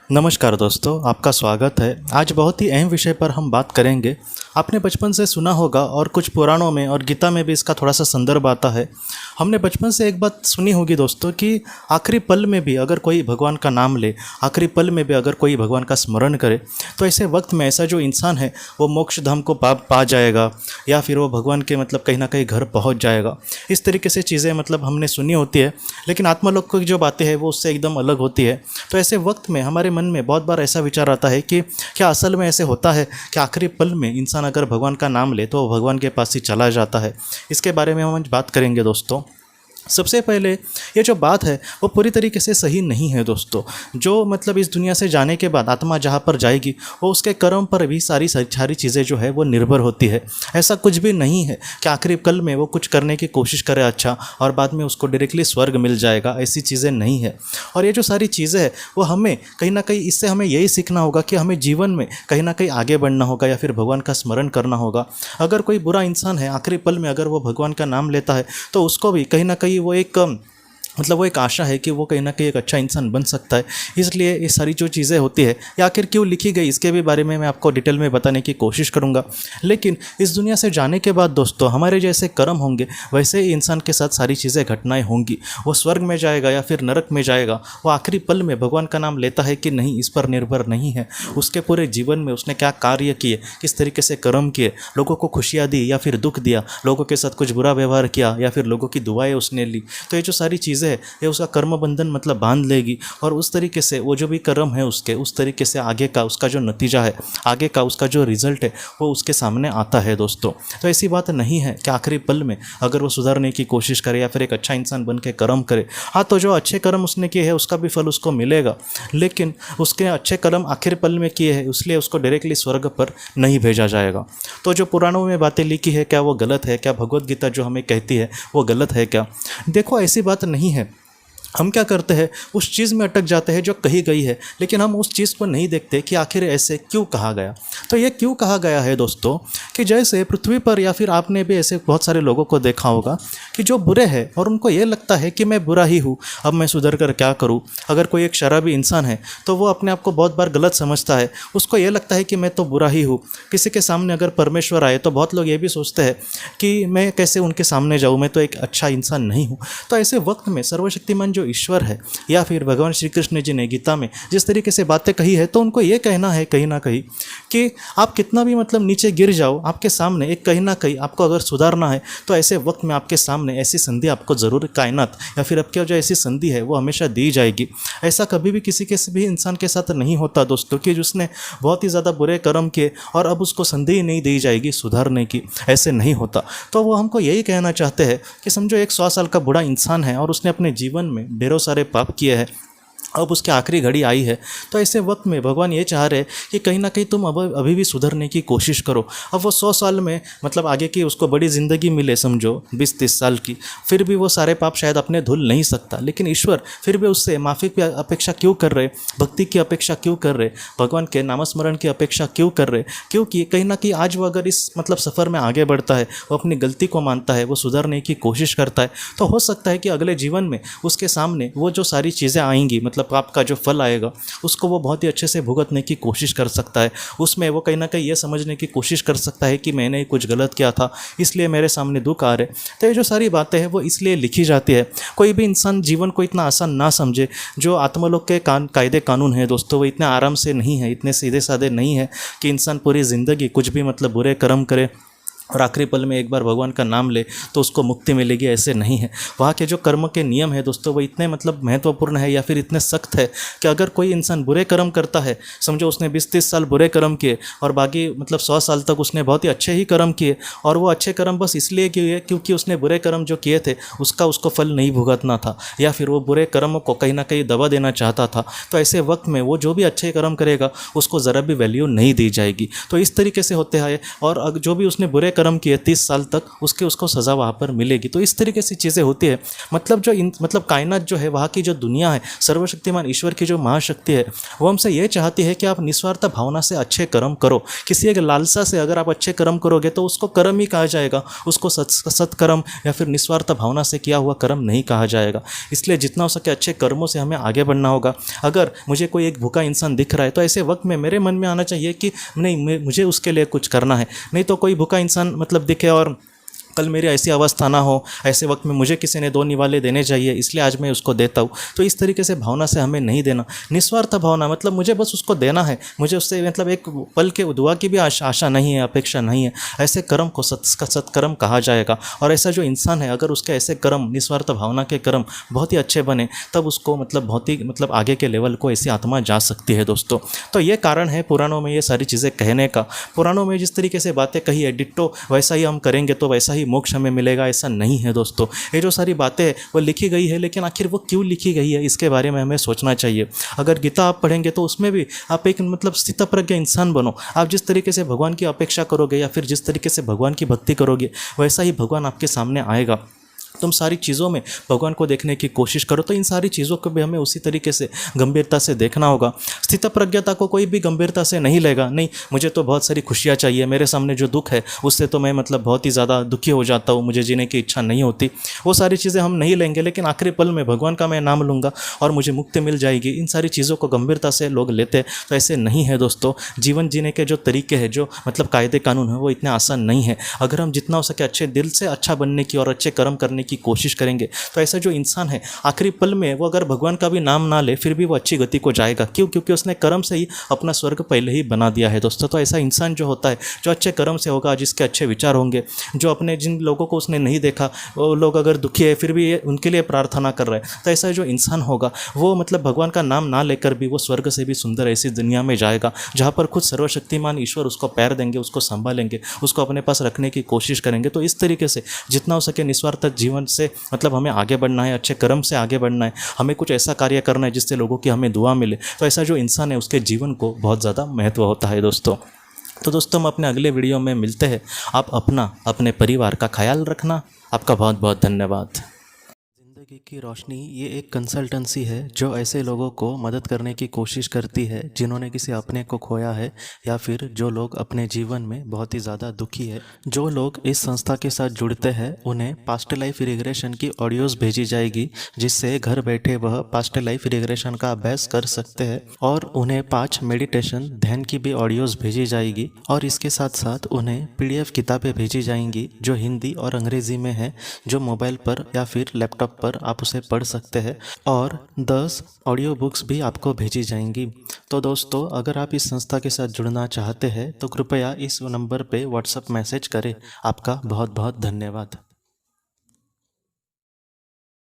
नमस्कार दोस्तों, आपका स्वागत है। आज बहुत ही अहम विषय पर हम बात करेंगे। आपने बचपन से सुना होगा और कुछ पुराणों में और गीता में भी इसका थोड़ा सा संदर्भ आता है। हमने बचपन से एक बात सुनी होगी दोस्तों कि आखिरी पल में भी अगर कोई भगवान का नाम ले, आखिरी पल में भी अगर कोई भगवान का स्मरण करे, तो ऐसे वक्त में ऐसा जो इंसान है वो मोक्ष धाम को पा जाएगा या फिर वो भगवान के कहीं ना कहीं घर पहुँच जाएगा। इस तरीके से चीज़ें हमने सुनी होती है, लेकिन आत्मालोक की जो बातें हैं वो उससे एकदम अलग होती है। तो ऐसे वक्त में हमारे मन में बहुत बार ऐसा विचार आता है कि क्या असल में ऐसे होता है कि आखिरी पल में इंसान अगर भगवान का नाम ले तो वो भगवान के पास ही चला जाता है। इसके बारे में हम आज बात करेंगे दोस्तों। सबसे पहले ये जो बात है वो पूरी तरीके से सही नहीं है दोस्तों। जो इस दुनिया से जाने के बाद आत्मा जहाँ पर जाएगी वो उसके कर्म पर भी सारी चीज़ें जो है वो निर्भर होती है। ऐसा कुछ भी नहीं है कि आखिरी पल में वो कुछ करने की कोशिश करे अच्छा और बाद में उसको डायरेक्टली स्वर्ग मिल जाएगा, ऐसी चीज़ें नहीं है। और ये जो सारी चीज़ें हैं वो हमें कहीं ना कहीं इससे हमें यही सीखना होगा कि हमें जीवन में कहीं ना कहीं आगे बढ़ना होगा या फिर भगवान का स्मरण करना होगा। अगर कोई बुरा इंसान है आखिरी पल में अगर वो भगवान का नाम लेता है तो उसको भी कहीं ना कहीं वो एक आशा है कि वो कहीं ना कहीं एक अच्छा इंसान बन सकता है। इसलिए ये सारी जो चीज़ें होती है ये आखिर क्यों लिखी गई इसके भी बारे में मैं आपको डिटेल में बताने की कोशिश करूँगा। लेकिन इस दुनिया से जाने के बाद दोस्तों हमारे जैसे कर्म होंगे वैसे ही इंसान के साथ सारी चीज़ें घटनाएं होंगी। वो स्वर्ग में जाएगा या फिर नरक में जाएगा, वो आखिरी पल में भगवान का नाम लेता है कि नहीं, इस पर निर्भर नहीं है। उसके पूरे जीवन में उसने क्या कार्य किए, किस तरीके से कर्म किए, लोगों को खुशियाँ दी या फिर दुख दिया, लोगों के साथ कुछ बुरा व्यवहार किया या फिर लोगों की दुआएं उसने ली, तो ये जो सारी चीज़ें ये उसका कर्म बंधन बांध लेगी। और उस तरीके से वो जो भी कर्म है उसके उस तरीके से आगे का उसका जो नतीजा है, आगे का उसका जो रिजल्ट है वो उसके सामने आता है दोस्तों। तो ऐसी बात नहीं है कि आखिरी पल में अगर वो सुधारने की कोशिश करे या फिर एक अच्छा इंसान बन के कर्म करे, हाँ तो जो अच्छे कर्म उसने किए हैं उसका भी फल उसको मिलेगा, लेकिन उसके अच्छे कर्म आखिरी पल में किए हैं इसलिए उसको डायरेक्टली स्वर्ग पर नहीं भेजा जाएगा। तो जो पुराणों में बातें लिखी है क्या वो गलत है? क्या भगवत गीता जो हमें कहती है वो गलत है क्या? देखो ऐसी बात नहीं है। हम क्या करते हैं, उस चीज़ में अटक जाते हैं जो कही गई है, लेकिन हम उस चीज़ को नहीं देखते कि आखिर ऐसे क्यों कहा गया। तो ये क्यों कहा गया है दोस्तों कि जैसे पृथ्वी पर या फिर आपने भी ऐसे बहुत सारे लोगों को देखा होगा कि जो बुरे हैं और उनको ये लगता है कि मैं बुरा ही हूँ, अब मैं सुधर कर क्या करूँ। अगर कोई एक शराबी इंसान है तो वो अपने आप को बहुत बार गलत समझता है, उसको ये लगता है कि मैं तो बुरा ही हूँ। किसी के सामने अगर परमेश्वर आए तो बहुत लोग ये भी सोचते हैं कि मैं कैसे उनके सामने जाऊँ, मैं तो एक अच्छा इंसान नहीं हूँ। तो ऐसे वक्त में सर्वशक्तिमान जो ईश्वर है या फिर भगवान श्री कृष्ण जी ने गीता में जिस तरीके से बातें कही है, तो उनको ये कहना है कहीं ना कहीं कि आप कितना भी नीचे गिर जाओ, आपके सामने एक कहीं ना कहीं आपको अगर सुधारना है तो ऐसे वक्त में आपके सामने ऐसी संधि आपको ज़रूर कायनात या फिर आपकी जो ऐसी संधि है वो हमेशा दी जाएगी। ऐसा कभी भी किसी के भी इंसान के साथ नहीं होता दोस्तों कि जिसने बहुत ही ज़्यादा बुरे कर्म किए और अब उसको संधि ही नहीं दी जाएगी सुधारने की, ऐसे नहीं होता। तो वो हमको यही कहना चाहते हैं कि समझो एक 100 साल का बूढ़ा इंसान है और उसने अपने जीवन में ढेरों सारे पाप किए हैं, अब उसकी आखिरी घड़ी आई है। तो ऐसे वक्त में भगवान ये चाह रहे हैं कि कहीं ना कहीं तुम अभी भी सुधरने की कोशिश करो। अब वो 100 साल में आगे की उसको बड़ी ज़िंदगी मिले, समझो 20-30 साल की, फिर भी वो सारे पाप शायद अपने धुल नहीं सकता, लेकिन ईश्वर फिर भी उससे माफ़ी की अपेक्षा क्यों कर रहे, भक्ति की अपेक्षा क्यों कर रहे, भगवान के नामस्मरण की अपेक्षा क्यों कर रहे? क्योंकि कहीं ना कहीं आज वो अगर इस सफ़र में आगे बढ़ता है, वो अपनी गलती को मानता है, वो सुधरने की कोशिश करता है, तो हो सकता है कि अगले जीवन में उसके सामने वो जो सारी चीज़ें आएंगी, पाप का जो फल आएगा उसको वो बहुत ही अच्छे से भुगतने की कोशिश कर सकता है। उसमें वो कहीं ना कहीं ये समझने की कोशिश कर सकता है कि मैंने कुछ गलत किया था इसलिए मेरे सामने दुख आ रहे। तो ये जो सारी बातें हैं वो इसलिए लिखी जाती है। कोई भी इंसान जीवन को इतना आसान ना समझे। जो आत्मलोक के कायदे कानून है दोस्तों वो इतने आराम से नहीं है, इतने सीधे साधे नहीं है कि इंसान पूरी ज़िंदगी कुछ भी बुरे कर्म करे और आखिरी पल में एक बार भगवान का नाम ले तो उसको मुक्ति मिलेगी, ऐसे नहीं है। वहाँ के जो कर्म के नियम है दोस्तों वो इतने महत्वपूर्ण है या फिर इतने सख्त है कि अगर कोई इंसान बुरे कर्म करता है, समझो उसने 20-30 साल बुरे कर्म किए और बाकी 100 साल तक उसने बहुत ही अच्छे ही कर्म किए, और वो अच्छे कर्म बस इसलिए किए क्योंकि उसने बुरे कर्म जो किए थे उसको फल नहीं भुगतना था या फिर वो बुरे कर्म को कहीं ना कहीं दबा देना चाहता था, तो ऐसे वक्त में वो जो भी अच्छे कर्म करेगा उसको ज़रा भी वैल्यू नहीं दी जाएगी। तो इस तरीके से होते हैं। और जो भी उसने बुरे कर्म किए 30 साल तक उसको सज़ा वहाँ पर मिलेगी। तो इस तरीके से चीज़ें होती है। मतलब मतलब कायनात जो है, वहाँ की जो दुनिया है, सर्वशक्तिमान ईश्वर की जो महाशक्ति है, वो हमसे ये चाहती है कि आप निस्वार्थ भावना से अच्छे कर्म करो। किसी एक लालसा से अगर आप अच्छे कर्म करोगे तो उसको कर्म ही कहा जाएगा, उसको सत्कर्म या फिर निस्वार्थ भावना से किया हुआ कर्म नहीं कहा जाएगा। इसलिए जितना हो सके अच्छे कर्मों से हमें आगे बढ़ना होगा। अगर मुझे कोई एक भूखा इंसान दिख रहा है तो ऐसे वक्त में मेरे मन में आना चाहिए कि नहीं, मुझे उसके लिए कुछ करना है। नहीं तो कोई भूखा इंसान मतलब दिखे और कल मेरी ऐसी अवस्था ना हो, ऐसे वक्त में मुझे किसी ने 2 निवाले देने चाहिए, इसलिए आज मैं उसको देता हूँ। तो इस तरीके से भावना से हमें नहीं देना। निस्वार्थ भावना मतलब मुझे बस उसको देना है, मुझे उससे मतलब एक पल के दुआ की भी आशा नहीं है, अपेक्षा नहीं है। ऐसे कर्म को सत्कर्म कहा जाएगा। और ऐसा जो इंसान है, अगर उसके ऐसे कर्म, निस्वार्थ भावना के कर्म बहुत ही अच्छे बने, तब उसको मतलब बहुत ही मतलब आगे के लेवल को ऐसी आत्मा जा सकती है दोस्तों। तो ये कारण है पुराणों में ये सारी चीज़ें कहने का। पुराणों में जिस तरीके से बातें कही है, डिट्टो वैसा ही हम करेंगे तो वैसा ही मोक्ष हमें मिलेगा, ऐसा नहीं है दोस्तों। ये जो सारी बातें हैं वो लिखी गई है, लेकिन आखिर वो क्यों लिखी गई है इसके बारे में हमें सोचना चाहिए। अगर गीता आप पढ़ेंगे तो उसमें भी आप एक मतलब स्थितप्रज्ञ इंसान बनो। आप जिस तरीके से भगवान की अपेक्षा करोगे या फिर जिस तरीके से भगवान की भक्ति करोगे, वैसा ही भगवान आपके सामने आएगा। तुम सारी चीज़ों में भगवान को देखने की कोशिश करो। तो इन सारी चीज़ों को भी हमें उसी तरीके से गंभीरता से देखना होगा। स्थितप्रज्ञता को कोई भी गंभीरता से नहीं लेगा। नहीं, मुझे तो बहुत सारी खुशियाँ चाहिए, मेरे सामने जो दुख है उससे तो मैं मतलब बहुत ही ज़्यादा दुखी हो जाता हूँ, मुझे जीने की इच्छा नहीं होती। वो सारी चीज़ें हम नहीं लेंगे, लेकिन आखिरी पल में भगवान का मैं नाम लूँगा और मुझे मुक्ति मिल जाएगी। इन सारी चीज़ों को गंभीरता से लोग लेते हैं, तो ऐसे नहीं है दोस्तों। जीवन जीने के जो तरीके हैं, जो मतलब कायदे कानून है, वो इतने आसान नहीं है। अगर हम जितना हो सके अच्छे दिल से अच्छा बनने की और अच्छे कर्म करने की कोशिश करेंगे, तो ऐसा जो इंसान है आखिरी पल में वो अगर भगवान का भी नाम ना ले फिर भी वो अच्छी गति को जाएगा। क्यों? क्योंकि उसने कर्म से ही अपना स्वर्ग पहले ही बना दिया है दोस्तों। तो ऐसा इंसान जो होता है, जो अच्छे कर्म से होगा, जिसके अच्छे विचार होंगे, जो अपने जिन लोगों को उसने नहीं देखा, वो लोग अगर दुखी है फिर भी उनके लिए प्रार्थना कर रहे हैं, तो ऐसा जो इंसान होगा वो मतलब भगवान का नाम ना लेकर भी वो स्वर्ग से भी सुंदर ऐसी दुनिया में जाएगा, जहाँ पर खुद सर्वशक्तिमान ईश्वर उसको पैर देंगे, उसको संभालेंगे, उसको अपने पास रखने की कोशिश करेंगे। तो इस तरीके से जितना हो सके निस्वार्थ जीवन से मतलब हमें आगे बढ़ना है, अच्छे कर्म से आगे बढ़ना है, हमें कुछ ऐसा कार्य करना है जिससे लोगों की हमें दुआ मिले। तो ऐसा जो इंसान है उसके जीवन को बहुत ज़्यादा महत्व होता है दोस्तों। तो दोस्तों, हम अपने अगले वीडियो में मिलते हैं। आप अपने परिवार का ख्याल रखना। आपका बहुत बहुत धन्यवाद। ज़िंदगी की रोशनी ये एक कंसल्टेंसी है जो ऐसे लोगों को मदद करने की कोशिश करती है जिन्होंने किसी अपने को खोया है, या फिर जो लोग अपने जीवन में बहुत ही ज़्यादा दुखी है। जो लोग इस संस्था के साथ जुड़ते हैं उन्हें पास्ट लाइफ रिग्रेशन की ऑडियोज़ भेजी जाएगी, जिससे घर बैठे वह पास्ट लाइफ रिग्रेशन का अभ्यास कर सकते हैं। और उन्हें 5 मेडिटेशन ध्यान की भी ऑडियोज़ भेजी जाएगी। और इसके साथ साथ उन्हें PDF किताबें भेजी जाएंगी जो हिंदी और अंग्रेज़ी में है, जो मोबाइल पर या फिर लैपटॉप पर आप उसे पढ़ सकते हैं। और 10 ऑडियो बुक्स भी आपको भेजी जाएंगी। तो दोस्तों, अगर आप इस संस्था के साथ जुड़ना चाहते हैं तो कृपया इस नंबर पे व्हाट्सएप मैसेज करें। आपका बहुत बहुत धन्यवाद।